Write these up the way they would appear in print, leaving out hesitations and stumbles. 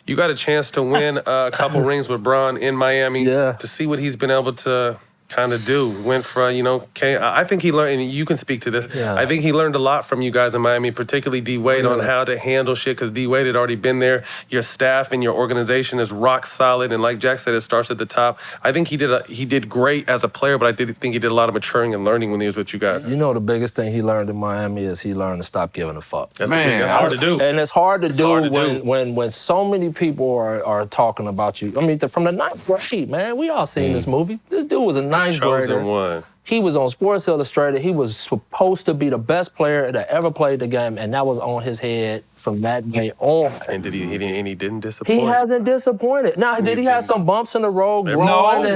You got a chance to win a couple rings with Bron in Miami. Yeah. To see what he's been able to kind of do. Went from, I think he learned, and you can speak to this, Yeah. I think he learned a lot from you guys in Miami, particularly D-Wade, on how to handle shit, because D-Wade had already been there. Your staff and your organization is rock solid, and like Jack said, it starts at the top. I think he did great as a player, but I did think he did a lot of maturing and learning when he was with you guys. You know, the biggest thing he learned in Miami is he learned to stop giving a fuck. That's hard to do. And it's hard to do when so many people are talking about you. I mean, from the 9th grade, man, we all seen this movie. This dude was a 9th grader. One. He was on Sports Illustrated. He was supposed to be the best player that ever played the game, and that was on his head from that day on. And he didn't disappoint? He hasn't disappointed. Now, did he have some bumps in the road? No,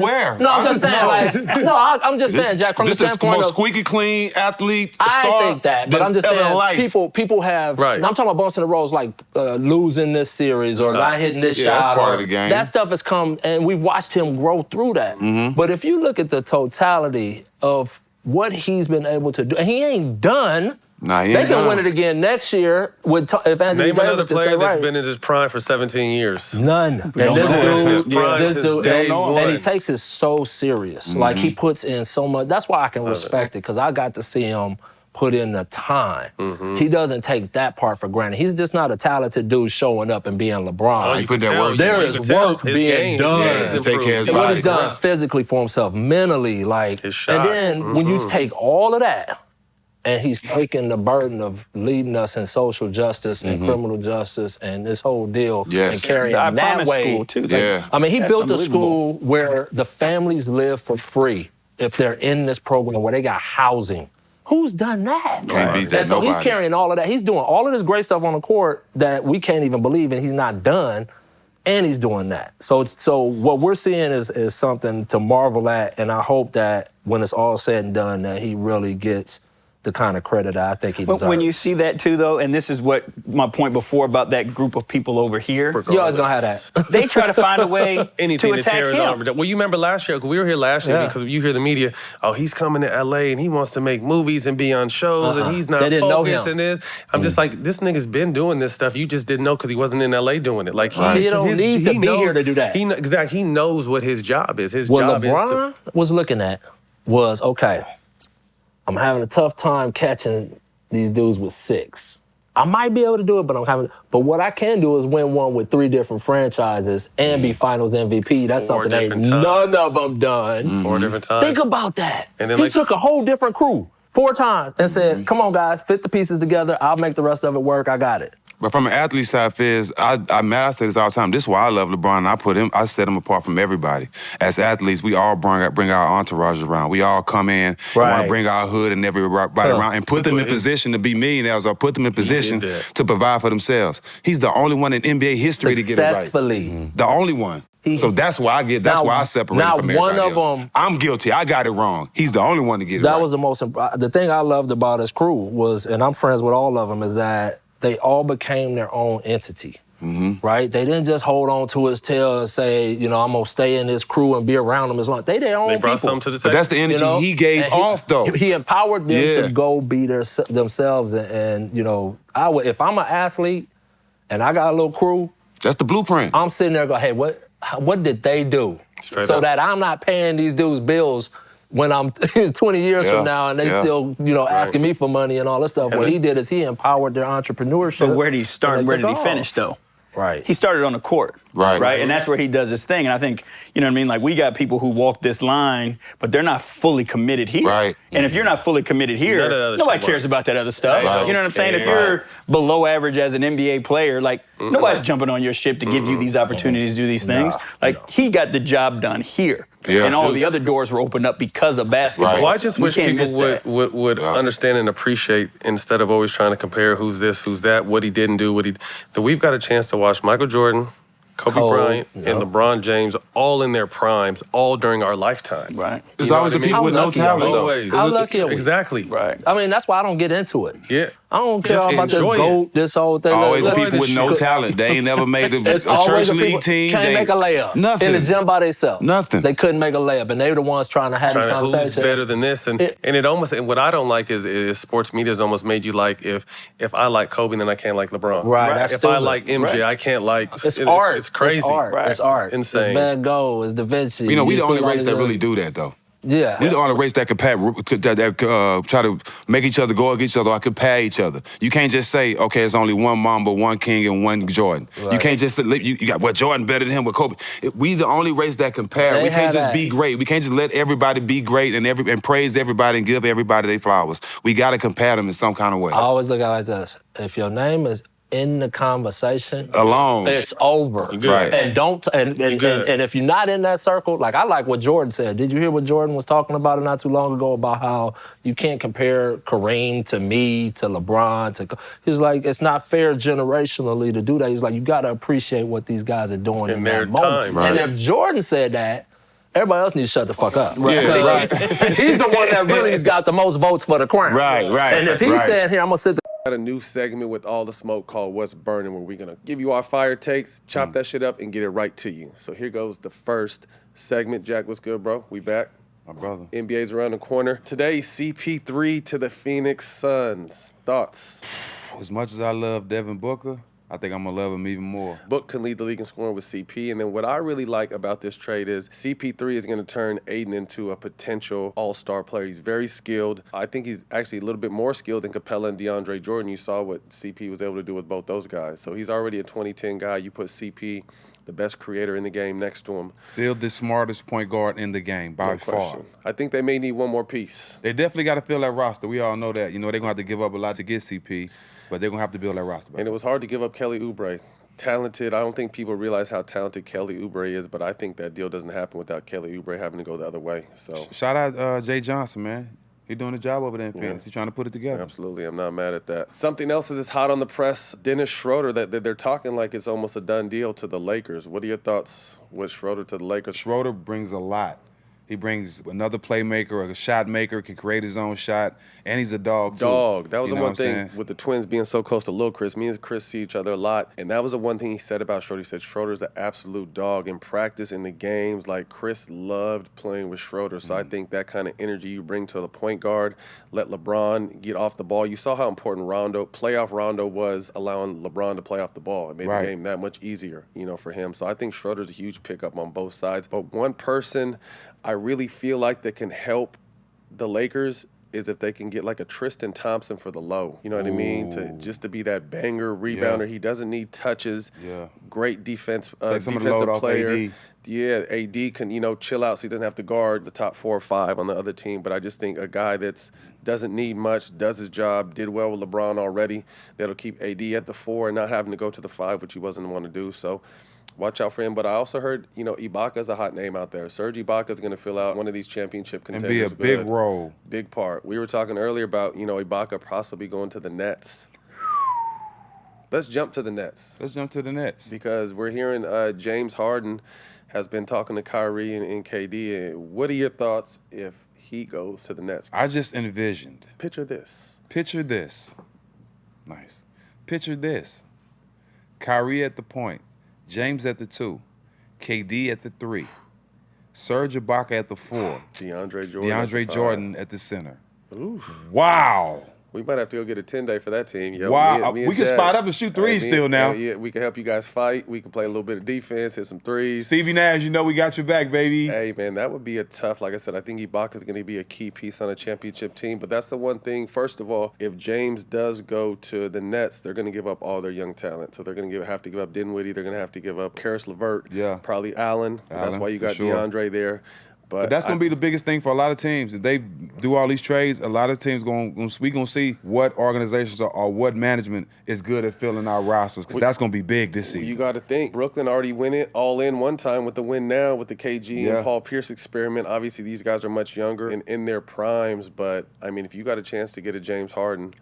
where? No, I'm just saying, I'm just saying, Jack, from the standpoint most of squeaky clean athlete, I think that, but I'm just saying, people have, I'm talking about bumps in the roads like losing this series or not hitting this shot. That's part of the game. That stuff has come, and we've watched him grow through that. But if you look at the totality of what he's been able to do, and he ain't done. Nah, he they ain't can done. win it again next year if Anthony Name Davis another can player stay that's right. been in his prime for 17 years. None. And this dude, and he takes it so serious. Like, he puts in so much. That's why I can respect it, because I got to see him put in the time. He doesn't take that part for granted. He's just not a talented dude showing up and being LeBron. Oh, you put that work. There is work being done. Take care of his And what body. he's done physically for himself, mentally, like, and then when you take all of that, and he's taking the burden of leading us in social justice and criminal justice and this whole deal and carrying that way. School too. I mean, he built a school where the families live for free if they're in this program, where they got housing. Who's done that? Can't beat that, And so nobody. he's carrying all of that. He's doing all of this great stuff on the court that we can't even believe, and he's not done. And he's doing that. So what we're seeing is something to marvel at, and I hope that when it's all said and done, that he really gets the kind of credit I think he deserves. But when you see that too, though, and this is what my point before about that group of people over here. You always gonna have that. They try to find a way Anything to attack tear his him. armor down. Well, you remember last year, we were here last year because you hear the media, oh, he's coming to LA and he wants to make movies and be on shows and he's not They didn't know focused him. and this. I'm just like, this nigga's been doing this stuff. You just didn't know because he wasn't in LA doing it. Like, He don't need to be here to do that. Exactly. He knows what his job is. His What job LeBron is to... was looking at was, okay, I'm having a tough time catching these dudes with 6. I might be able to do it, but what I can do is win one with 3 different franchises and be Finals MVP. That's something ain't none of them done. 4 different times. Think about that. And then he took a whole different crew 4 times and said, come on, guys, fit the pieces together. I'll make the rest of it work. I got it. But from an athlete side, Fizz, I say this all the time. This is why I love LeBron. I set him apart from everybody. As athletes, we all bring our entourages around. We all come in and want to bring our hood and everybody around and put them in position to be millionaires or put them in position to provide for themselves. He's the only one in NBA history to get it right. Successfully. The only one. So that's why I separate from everybody one of else. them. I'm guilty. I got it wrong. He's the only one to get it right. That was the thing I loved about his crew was, and I'm friends with all of them, is that they all became their own entity, right? They didn't just hold on to his tail and say, I'm going to stay in this crew and be around him as long. They their own people. They brought something to the table. But that's the energy he gave off, though. He empowered them to go be themselves. And if I'm an athlete and I got a little crew. That's the blueprint. I'm sitting there going, hey, what did they do? Straight so up. that I'm not paying these dudes bills when I'm 20 years from now and they still, asking me for money and all this stuff. What he did is he empowered their entrepreneurship. But where did he start and where did he finish, though? Right. He started on the court. Right. And that's where he does his thing. And I think, like we got people who walk this line, but they're not fully committed here. Right. And if you're not fully committed here, nobody cares about that other stuff. Right. You know what I'm saying? If you're below average as an NBA player, nobody's jumping on your ship to give you these opportunities to do these things. He got the job done here. Yeah. And all the other doors were opened up because of basketball. Well, I just wish people would understand and appreciate, instead of always trying to compare who's this, who's that, what he didn't do, that we've got a chance to watch Michael Jordan, Kobe Bryant, and LeBron James all in their primes, all during our lifetime. Right. There's always the people with no talent, though. How lucky are we? Exactly. Right. I mean, that's why I don't get into it. Yeah. I don't care Just about this enjoy it. GOAT, this whole thing. Always Let's- people with no talent. They ain't never made a It's always church the people league team. can't They make a layup Nothing. in the gym by themselves. Nothing. They couldn't make a layup, and they the ones trying to have these Who's conversations. better than this? And it almost, and what I don't like is sports media has almost made you like, if I like Kobe, then I can't like LeBron. Right, that's if stupid. I like MJ, I can't like. It's art. It's crazy. It's art. Right. It's art. It's insane. It's Van Gogh. It's Da Vinci. You know, we the see only all race these that other- really do that, though. Yeah. We the only race that try to make each other go against each other or compare each other. You can't just say, okay, it's only one Mamba, one King, and one Jordan. Right. You can't just say, you got, well, Jordan better than him with Kobe. We the only race that compare. They We can't have just that. be great. We can't just let everybody be great and praise everybody and give everybody their flowers. We got to compare them in some kind of way. I always look at it like this. If your name is in the conversation, Alone. it's over. Good. Right. And don't good. and if you're not in that circle, like I like what Jordan said. Did you hear what Jordan was talking about it not too long ago about how you can't compare Kareem to me, to LeBron, he's like, it's not fair generationally to do that. He's like, you gotta appreciate what these guys are doing in their that moment. time. Right. And if Jordan said that, everybody else needs to shut the fuck up. Right. Because he's the one that really has got the most votes for the crown. Right. And if he's saying, here, I'm gonna sit Got a new segment with all the smoke called What's Burning, where we're gonna give you our fire takes, chop that shit up, and get it right to you. So here goes the first segment. Jack, what's good, bro? We back. My brother. NBA's around the corner. Today, CP3 to the Phoenix Suns. Thoughts? As much as I love Devin Booker, I think I'm going to love him even more. Book can lead the league in scoring with CP. And then what I really like about this trade is CP3 is going to turn Aiden into a potential all-star player. He's very skilled. I think he's actually a little bit more skilled than Capella and DeAndre Jordan. You saw what CP was able to do with both those guys. So he's already a 2010 guy. You put CP, the best creator in the game, next to him. Still the smartest point guard in the game, by No far. question. I think they may need one more piece. They definitely got to fill that roster. We all know that. You know, they're going to have to give up a lot to get CP, but they're going to have to build that roster. And it was hard to give up Kelly Oubre. Talented. I don't think people realize how talented Kelly Oubre is, but I think that deal doesn't happen without Kelly Oubre having to go the other way. So Shout out Jay Johnson, man. He's doing a job over there in Phoenix. He's trying to put it together. absolutely, I'm not mad at that. Something else that is hot on the press, Dennis Schroeder, that they're talking like it's almost a done deal to the Lakers. What are your thoughts with Schroeder to the Lakers? Schroeder brings a lot. He brings another playmaker, a shot maker, can create his own shot, and he's a dog, too. That was You the know one what thing I'm saying? with the Twins being so close to Lil Chris. Me and Chris see each other a lot, and that was the one thing he said about Schroeder. He said Schroeder's an absolute dog in practice, in the games. Like, Chris loved playing with Schroeder, so I think that kind of energy you bring to the point guard, let LeBron get off the ball. You saw how important playoff Rondo was, allowing LeBron to play off the ball. It made the game that much easier, for him. So I think Schroeder's a huge pickup on both sides. But one person I really feel like that can help the Lakers is if they can get like a Tristan Thompson for the low. You know what I mean? To be that banger rebounder. He doesn't need touches. Yeah. Great defense, Take some of the load defensive off player. AD. Yeah, AD can, chill out so he doesn't have to guard the top 4 or 5 on the other team. But I just think a guy that's doesn't need much, does his job, did well with LeBron already, that'll keep AD at the 4 and not having to go to the 5, which he wasn't want to do. So watch out for him. But I also heard, Ibaka's a hot name out there. Serge Ibaka's going to fill out one of these championship And contenders. be a big role. Big part. We were talking earlier about, Ibaka possibly going to the Nets. Let's jump to the Nets. Let's jump to the Nets. Because we're hearing James Harden has been talking to Kyrie and KD. And what are your thoughts if he goes to the Nets? I just envisioned. Picture this. Picture this. Nice. Picture this. Kyrie at the point. James at the 2. KD at the 3. Serge Ibaka at the 4. DeAndre Jordan at the center. Ooh. Wow. We might have to go get a 10-day for that team. Yo, Wow. me and We can Jack, spot up and shoot threes still now. Yeah, we can help you guys fight. We can play a little bit of defense, hit some threes. Stevie Nash, we got your back, baby. Hey, man, that would be a tough, like I said, I think Ibaka's going to be a key piece on a championship team. But that's the one thing, first of all, if James does go to the Nets, they're going to give up all their young talent. So they're going to have to give up Dinwiddie. They're going to have to give up Karis LeVert. Probably Allen. That's why you got DeAndre there. But that's going to be the biggest thing for a lot of teams. If they do all these trades, a lot of teams we going to see what organizations or what management is good at filling our rosters, because that's going to be big this season. You got to think. Brooklyn already win it all in one time with the win now with the KG and Paul Pierce experiment. Obviously, these guys are much younger and in their primes. But, I mean, if you got a chance to get a James Harden,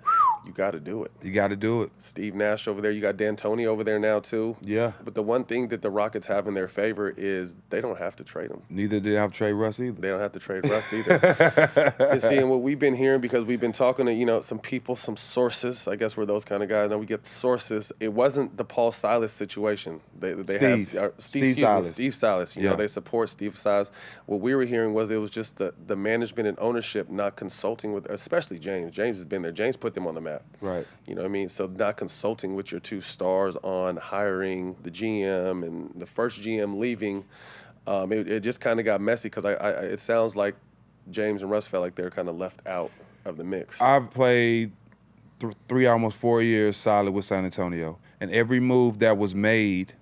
you got to do it. You got to do it. Steve Nash over there. You got D'Antoni over there now too. Yeah. But the one thing that the Rockets have in their favor is they don't have to trade him. Neither did they have to trade Russ either. They don't have to trade Russ either. And seeing what we've been hearing, because we've been talking to, some people, some sources. I guess we're those kind of guys. Now we get sources. It wasn't the Paul Silas situation. Steve Silas. They support Steve Silas. What we were hearing was it was just the management and ownership not consulting with, especially James. James has been there. James put them on the map. Right. You know what I mean? So not consulting with your two stars on hiring the GM and the first GM leaving, it just kind of got messy because it sounds like James and Russ felt like they're kind of left out of the mix. I've played 3, almost 4 years solid with San Antonio, and every move that was made,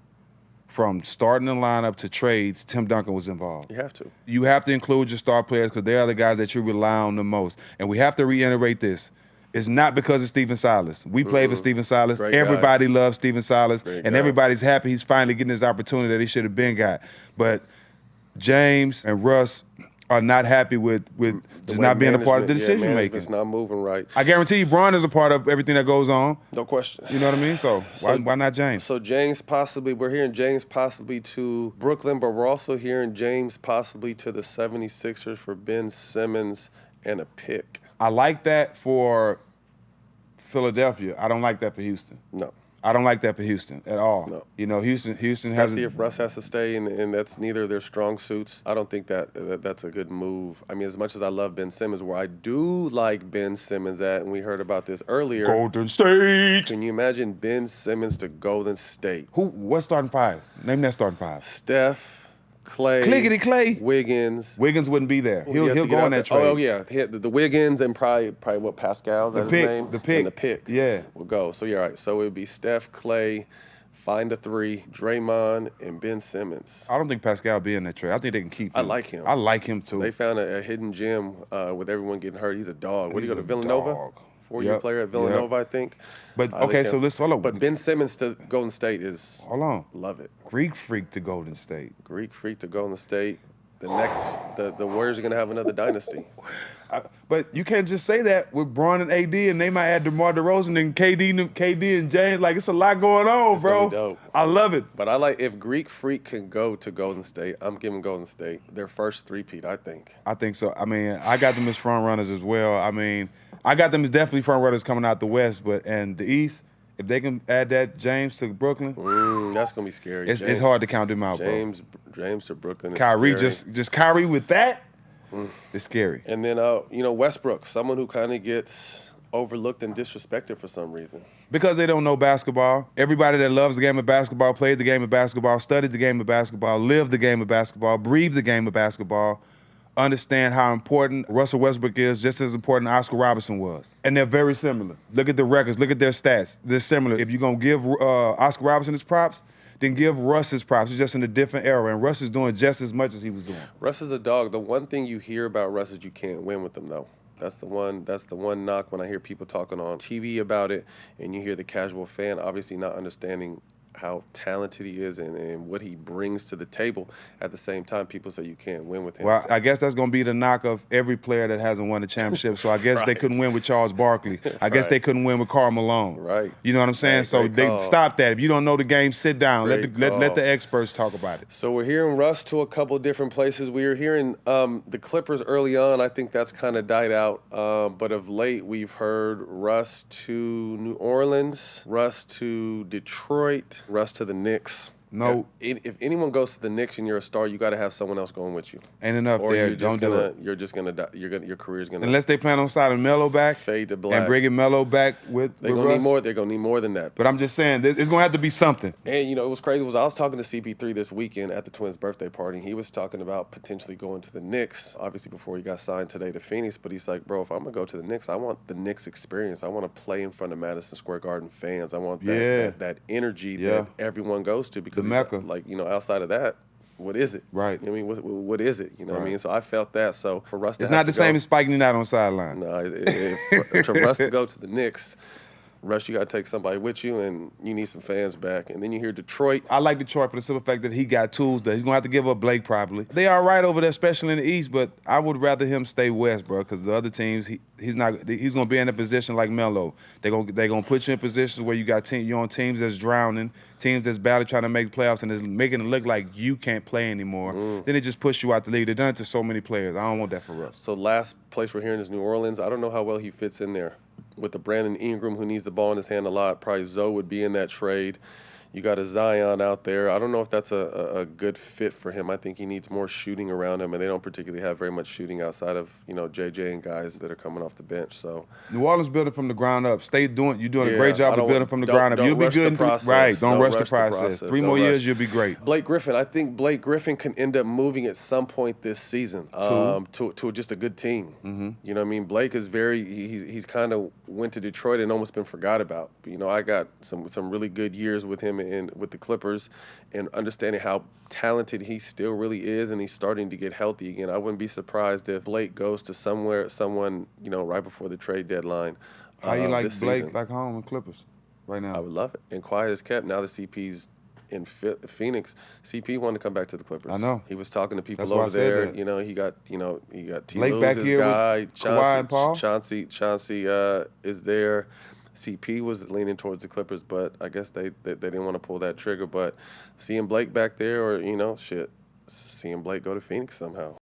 from starting the lineup to trades, Tim Duncan was involved. You have to. You have to include your star players because they're the guys that you rely on the most. And we have to reiterate this. It's not because of Stephen Silas. We played for Stephen Silas. Great everybody guy. loves Stephen Silas. Great and guy. everybody's happy he's finally getting his opportunity that he should have been got. But James and Russ are not happy with just not being a part of the decision making. It's not moving right. I guarantee you Bron is a part of everything that goes on. No question. You know what I mean? So why not James? So James possibly, we're hearing James possibly to Brooklyn, but we're also hearing James possibly to the 76ers for Ben Simmons and a pick. I like that for Philadelphia. I don't like that for Houston. No. I don't like that for Houston at all. No. Houston has. Especially if Russ has to stay, and that's neither of their strong suits. I don't think that's a good move. I mean, as much as I love Ben Simmons, where I do like Ben Simmons at, and we heard about this earlier. Golden State. Can you imagine Ben Simmons to Golden State? What's starting five? Name that starting five. Steph, Clay, Clickety Clay, Wiggins. Wiggins wouldn't be there. He'll go on that trade. Oh yeah, the Wiggins and probably what Pascal's the his pick, name. the pick, and the pick. Yeah, will go. So you're right. So it would be Steph, Clay, find a three, Draymond, and Ben Simmons. I don't think Pascal will be in that trade. I think they can keep him. I like him. I like him too. They found a hidden gem with everyone getting hurt. He's a dog. What do you go to Villanova? Dog. 4-year player at Villanova, I think. But okay, so let's follow. But Ben Simmons to Golden State is. Hold on. Love it. Greek freak to Golden State. Greek freak to Golden State. The Warriors are gonna have another dynasty. But you can't just say that with Bron and AD, and they might add DeMar DeRozan and KD and James. Like, it's a lot going on, It's bro. gonna be dope. I love it. But I like if Greek freak can go to Golden State. I'm giving Golden State their first three-peat. I think. I think so. I mean, I got them as front runners as well. I mean, I got them as definitely front runners coming out the West, and the East. If they can add that James to Brooklyn, that's gonna be scary. It's hard to count them out, bro. James to Brooklyn. Is Kyrie, scary. just Kyrie with that, it's scary. And then Westbrook, someone who kind of gets overlooked and disrespected for some reason. Because they don't know basketball. Everybody that loves the game of basketball, played the game of basketball, studied the game of basketball, lived the game of basketball, breathed the game of basketball, understand how important Russell Westbrook is, just as important Oscar Robertson was. And they're very similar. Look at the records, look at their stats. They're similar. If you're going to give Oscar Robertson his props, then give Russ his props. He's just in a different era, and Russ is doing just as much as he was doing. Russ is a dog. The one thing you hear about Russ is you can't win with him, though. That's the one knock when I hear people talking on TV about it, and you hear the casual fan obviously not understanding how talented he is and what he brings to the table. At the same time, people say you can't win with him. Well, I guess that's going to be the knock of every player that hasn't won a championship. So I guess they couldn't win with Charles Barkley. I guess they couldn't win with Karl Malone. Right. You know what I'm saying? So they stop that. If you don't know the game, sit down. Let the experts talk about it. So we're hearing Russ to a couple different places. We were hearing the Clippers early on. I think that's kind of died out. But of late, we've heard Russ to New Orleans, Russ to Detroit, Russ to the Knicks. No. If anyone goes to the Knicks and you're a star, you got to have someone else going with you. Ain't enough or there. Don't do it. You're just gonna die. Your career's gonna. Unless they plan on signing Melo back, fade to black, and bringing Melo back with They're gonna need more. They're gonna need more than that. But I'm just saying, it's gonna have to be something. And it was crazy. I was talking to CP3 this weekend at the Twins' birthday party. He was talking about potentially going to the Knicks. Obviously, before he got signed today to Phoenix. But he's like, bro, if I'm gonna go to the Knicks, I want the Knicks experience. I want to play in front of Madison Square Garden fans. I want that energy that everyone goes to because the Mecca. Outside of that, what is it? Right. I mean, what is it? You know what I mean? So I felt that. So for Russ to it's not the same as spiking it out on the sideline. No, for Russ to go to the Knicks, Rush, you got to take somebody with you, and you need some fans back. And then you hear Detroit. I like Detroit for the simple fact that he got tools that he's going to have to give up Blake probably. They are right over there, especially in the East, but I would rather him stay West, bro, because the other teams, he's going to be in a position like Melo. They're gonna put you in positions where you're on teams that's drowning, teams that's badly trying to make playoffs, and it's making it look like you can't play anymore. Then it just pushes you out the league. They've done it to so many players. I don't want that for Russ. So last place we're hearing is New Orleans. I don't know how well he fits in there. With the Brandon Ingram, who needs the ball in his hand a lot, probably Zoe would be in that trade. You got a Zion out there. I don't know if that's a good fit for him. I think he needs more shooting around him, and they don't particularly have very much shooting outside of JJ and guys that are coming off the bench. So New Orleans building from the ground up. You're doing a great job of building from the ground up. You'll be good. Right. Don't rush the process. 3 more years, you'll be great. Blake Griffin. I think Blake Griffin can end up moving at some point this season to just a good team. Mm-hmm. You know what I mean? Blake is he's kind of went to Detroit and almost been forgot about. But, I got some really good years with him with the Clippers, and understanding how talented he still really is, and he's starting to get healthy again. I wouldn't be surprised if Blake goes to someone right before the trade deadline. How you like Blake season. back home in Clippers right now? I would love it. And quiet as kept. Now the CP's in Phoenix. CP wanted to come back to the Clippers. I know. He was talking to people That's why over I said there. that. He got T. Blake Lue's back his here guy. with Kawhi and Paul? Chauncey is there. CP was leaning towards the Clippers, but I guess they didn't want to pull that trigger. But seeing Blake back there, or seeing Blake go to Phoenix somehow.